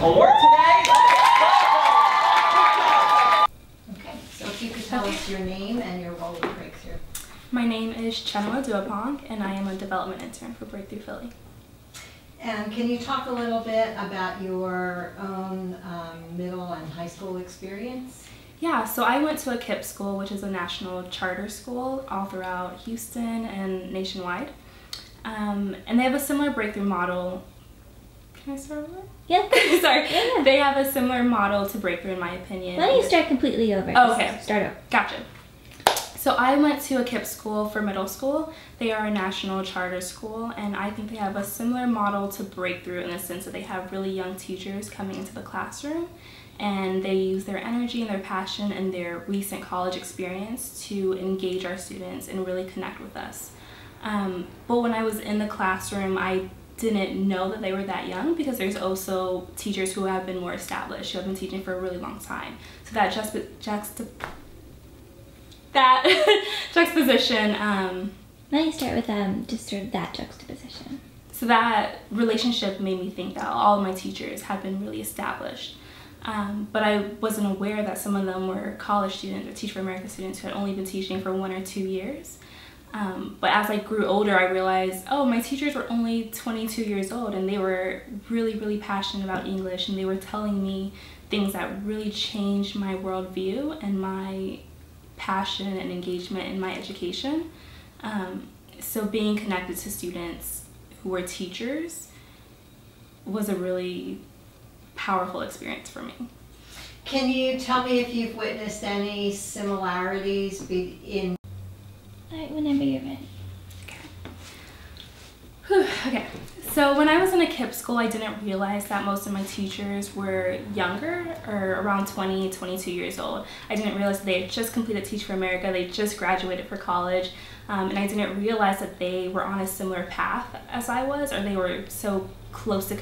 award today. Okay, so if you could tell us your name and your role in Breakthrough. My name is Chenua Duapong, and I am a development intern for Breakthrough Philly. And can you talk a little bit about your own middle and high school experience? Yeah, so I went to a KIPP school, which is a national charter school all throughout Houston and nationwide. And they have a similar Breakthrough model. Can I start over? Yeah. Sorry. Yeah. They have a similar model to Breakthrough, in my opinion. Why don't you start completely over? Oh, okay. Start over. Gotcha. So I went to a KIPP school for middle school. They are a national charter school, and I think they have a similar model to Breakthrough in the sense that they have really young teachers coming into the classroom, and they use their energy and their passion and their recent college experience to engage our students and really connect with us. But when I was in the classroom, I didn't know that they were that young because there's also teachers who have been more established, who have been teaching for a really long time. So that juxtaposition. Why don't you start with just sort of that juxtaposition? So that relationship made me think that all of my teachers had been really established. But I wasn't aware that some of them were college students or Teach for America students who had only been teaching for 1 or 2 years. But as I grew older, I realized, oh, my teachers were only 22 years old, and they were really, really passionate about English, and they were telling me things that really changed my worldview and my passion and engagement in my education. So being connected to students who were teachers was a really powerful experience for me. Can you tell me if you've witnessed any similarities in... All right, whenever you're ready. Okay, so when I was in a KIPP school, I didn't realize that most of my teachers were younger, or around 20, 22 years old. I didn't realize that they had just completed Teach for America, they just graduated for college, and I didn't realize that they were on a similar path as I was, or they were so close to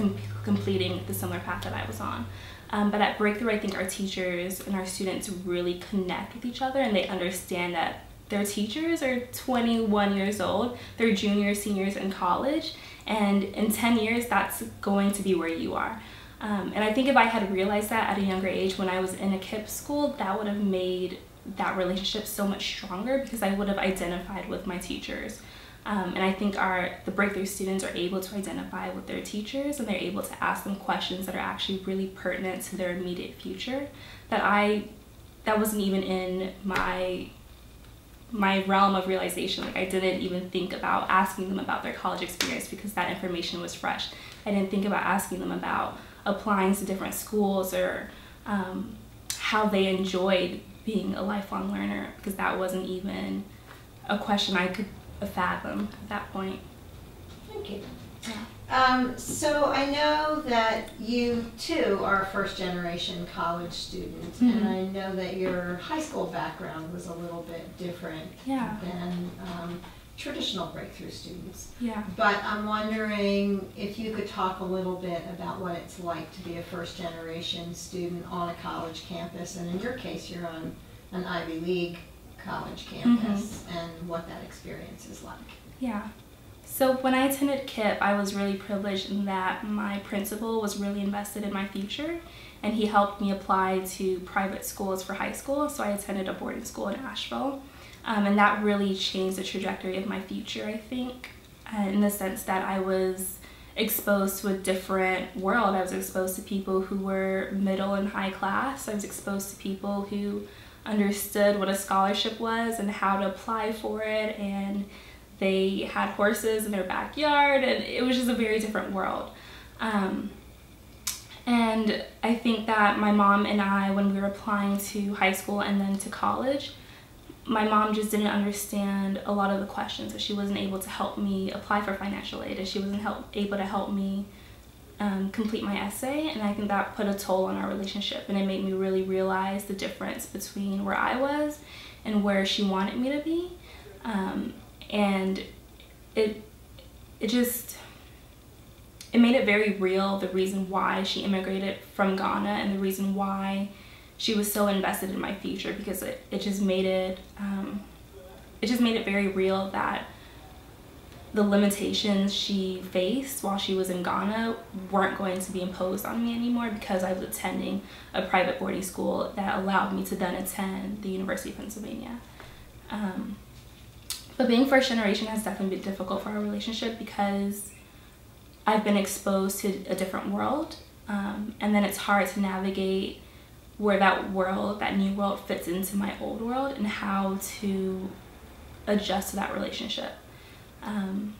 completing the similar path that I was on. But at Breakthrough, I think our teachers and our students really connect with each other, and they understand that their teachers are 21 years old, they're juniors, seniors in college, and in 10 years, that's going to be where you are. And I think if I had realized that at a younger age when I was in a KIPP school, that would have made that relationship so much stronger because I would have identified with my teachers. And I think the Breakthrough students are able to identify with their teachers, and they're able to ask them questions that are actually really pertinent to their immediate future that wasn't even in my realm of realization. Like, I didn't even think about asking them about their college experience because that information was fresh. I didn't think about asking them about applying to different schools or how they enjoyed being a lifelong learner because that wasn't even a question I could fathom at that point. Thank you. Yeah. So I know that you too are a first-generation college student, Mm-hmm. and I know that your high school background was a little bit different than traditional Breakthrough students. Yeah. But I'm wondering if you could talk a little bit about what it's like to be a first-generation student on a college campus, and in your case, you're on an Ivy League college campus, and what that experience is like. Yeah. So when I attended KIPP, I was really privileged in that my principal was really invested in my future, and he helped me apply to private schools for high school. So I attended a boarding school in Asheville, and that really changed the trajectory of my future, I think, in the sense that I was exposed to a different world. I was exposed to people who were middle and high class. I was exposed to people who understood what a scholarship was and how to apply for it, and they had horses in their backyard, and it was just a very different world. And I think that my mom and I, when we were applying to high school and then to college, my mom just didn't understand a lot of the questions, so she wasn't able to help me apply for financial aid, and she wasn't able to help me complete my essay, and I think that put a toll on our relationship, and it made me really realize the difference between where I was and where she wanted me to be. And it made it very real, the reason why she immigrated from Ghana and the reason why she was so invested in my future, because it just made it very real that the limitations she faced while she was in Ghana weren't going to be imposed on me anymore because I was attending a private boarding school that allowed me to then attend the University of Pennsylvania. But being first generation has definitely been difficult for our relationship because I've been exposed to a different world, and then it's hard to navigate where that new world fits into my old world and how to adjust to that relationship. I'm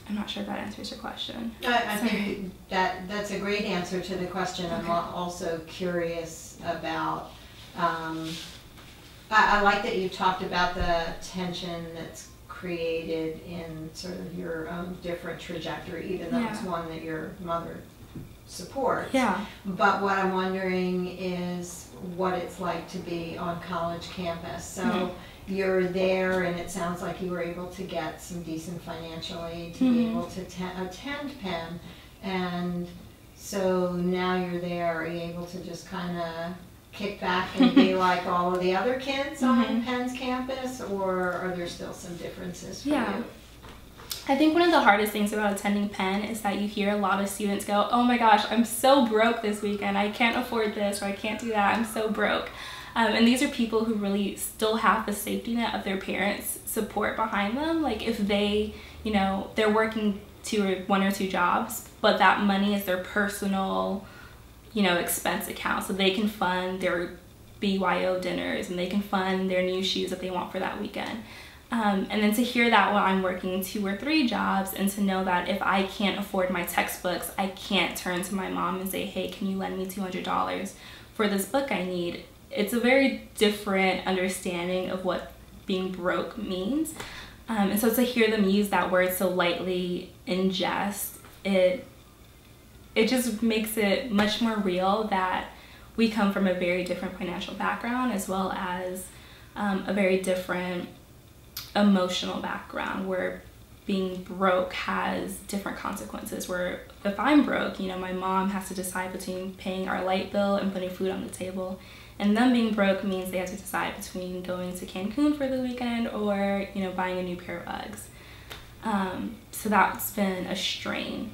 not sure if that answers your question. I think that's a great answer to the question. Okay. I'm also curious about, I like that you talked about the tension that's created in sort of your own different trajectory, even though it's one that your mother supports. Yeah. But what I'm wondering is what it's like to be on college campus. So you're there, and it sounds like you were able to get some decent financial aid to be able to attend Penn. And so now you're there, are you able to just kind of kick back and be like all of the other kids on Penn's campus, or are there still some differences for you? I think one of the hardest things about attending Penn is that you hear a lot of students go, oh my gosh, I'm so broke this weekend, I can't afford this, or I can't do that, I'm so broke. And these are people who really still have the safety net of their parents' support behind them. Like if they, they're working one or two jobs, but that money is their personal, expense account. So they can fund their BYO dinners and they can fund their new shoes that they want for that weekend. And then to hear that while I'm working 2 or 3 jobs, and to know that if I can't afford my textbooks, I can't turn to my mom and say, hey, can you lend me $200 for this book I need? It's a very different understanding of what being broke means. And so to hear them use that word so lightly in jest, it just makes it much more real that we come from a very different financial background, as well as a very different emotional background, where being broke has different consequences. Where if I'm broke, my mom has to decide between paying our light bill and putting food on the table. And them being broke means they have to decide between going to Cancun for the weekend or, buying a new pair of Uggs. So that's been a strain.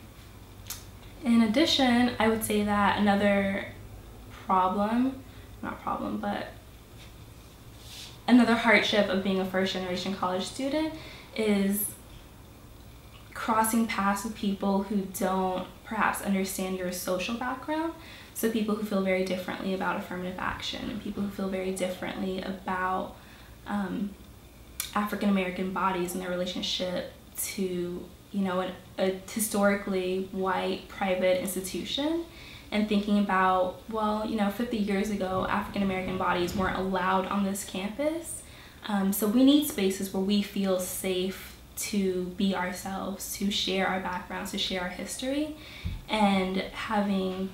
In addition, I would say that another another hardship of being a first-generation college student is crossing paths with people who don't perhaps understand your social background. So people who feel very differently about affirmative action, and people who feel very differently about African American bodies and their relationship to, a historically white private institution, and thinking about, 50 years ago, African American bodies weren't allowed on this campus. So we need spaces where we feel safe to be ourselves, to share our backgrounds, to share our history, and having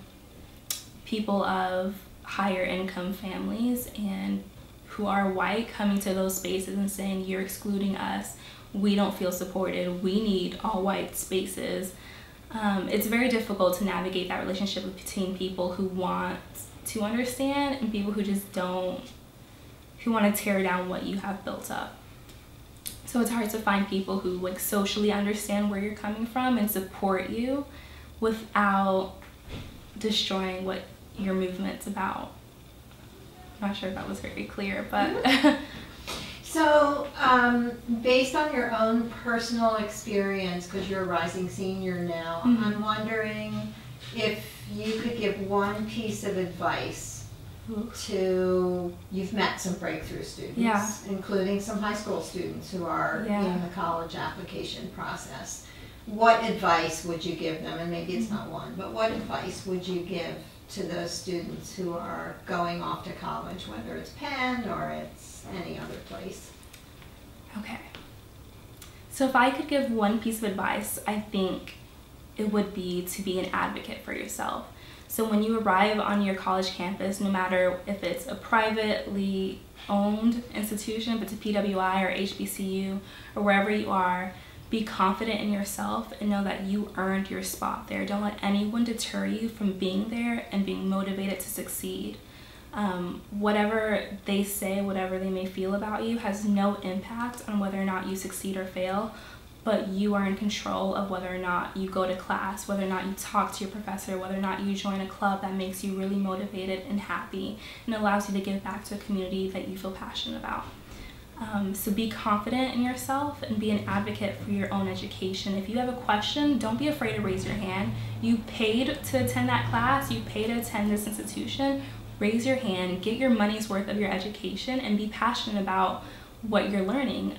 people of higher income families and who are white coming to those spaces and saying, you're excluding us, we don't feel supported, we need all white spaces. It's very difficult to navigate that relationship between people who want to understand and people who just don't, who want to tear down what you have built up. So it's hard to find people who socially understand where you're coming from and support you without destroying what your movement's about. I'm not sure if that was very clear, but So, based on your own personal experience, because you're a rising senior now, I'm wondering if you could give one piece of advice to, you've met some breakthrough students, including some high school students who are in the college application process. What advice would you give them? And maybe it's not one, but what advice would you give to those students who are going off to college, whether it's Penn or it's any other place? Okay. So if I could give one piece of advice, I think it would be to be an advocate for yourself. So when you arrive on your college campus, no matter if it's a privately owned institution, if it's a PWI or HBCU or wherever you are, be confident in yourself and know that you earned your spot there. Don't let anyone deter you from being there and being motivated to succeed. Whatever they say, whatever they may feel about you has no impact on whether or not you succeed or fail, but you are in control of whether or not you go to class, whether or not you talk to your professor, whether or not you join a club that makes you really motivated and happy and allows you to give back to a community that you feel passionate about. So be confident in yourself and be an advocate for your own education. If you have a question, don't be afraid to raise your hand. You paid to attend that class, you paid to attend this institution, raise your hand, get your money's worth of your education, and be passionate about what you're learning.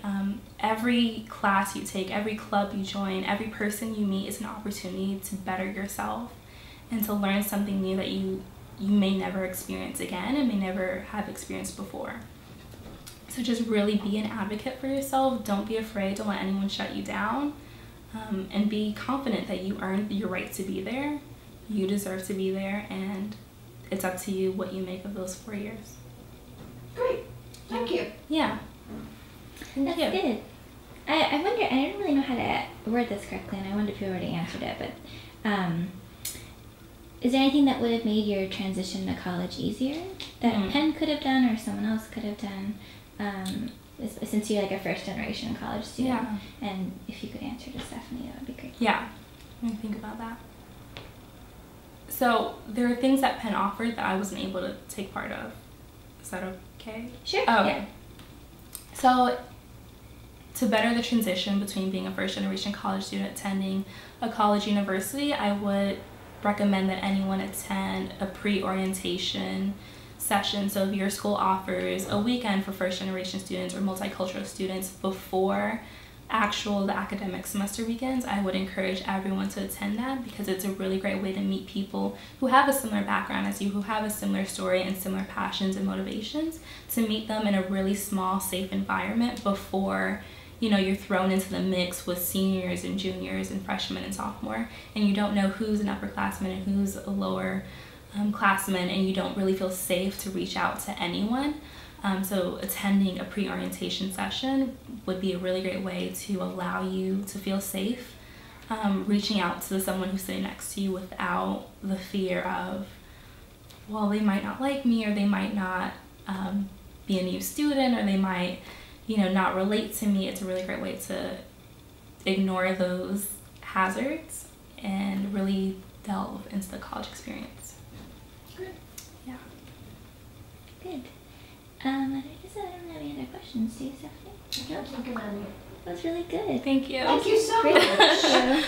Every class you take, every club you join, every person you meet is an opportunity to better yourself and to learn something new that you may never experience again and may never have experienced before. So just really be an advocate for yourself. Don't be afraid. Don't let anyone shut you down. And be confident that you earned your right to be there. You deserve to be there, and it's up to you what you make of those 4 years. Great. Thank you. Yeah. That's good. I wonder, I didn't really know how to word this correctly, and I wonder if you already answered it, but is there anything that would have made your transition to college easier that Penn could have done or someone else could have done, since you're like a first-generation college student? Yeah. And if you could answer to Stephanie, that would be great. Yeah. Let me think about that. So there are things that Penn offered that I wasn't able to take part of. Is that okay? Sure. Oh, okay. Yeah. So to better the transition between being a first-generation college student attending a college university, I would recommend that anyone attend a pre-orientation session. So if your school offers a weekend for first-generation students or multicultural students before the academic semester begins, I would encourage everyone to attend that, because it's a really great way to meet people who have a similar background as you, who have a similar story and similar passions and motivations, to meet them in a really small, safe environment before you're thrown into the mix with seniors and juniors and freshmen and sophomore, and you don't know who's an upperclassman and who's a lower classman, and you don't really feel safe to reach out to anyone. So attending a pre-orientation session would be a really great way to allow you to feel safe, reaching out to someone who's sitting next to you without the fear of, well, they might not like me, or they might not be a new student, or they might not relate to me. It's a really great way to ignore those hazards and really delve into the college experience. Good. Yeah. Good. I guess I don't have any other questions. Do you, Stephanie? I can't think of any. That was really good. Thank you. Thank you so Great. much. Thank you.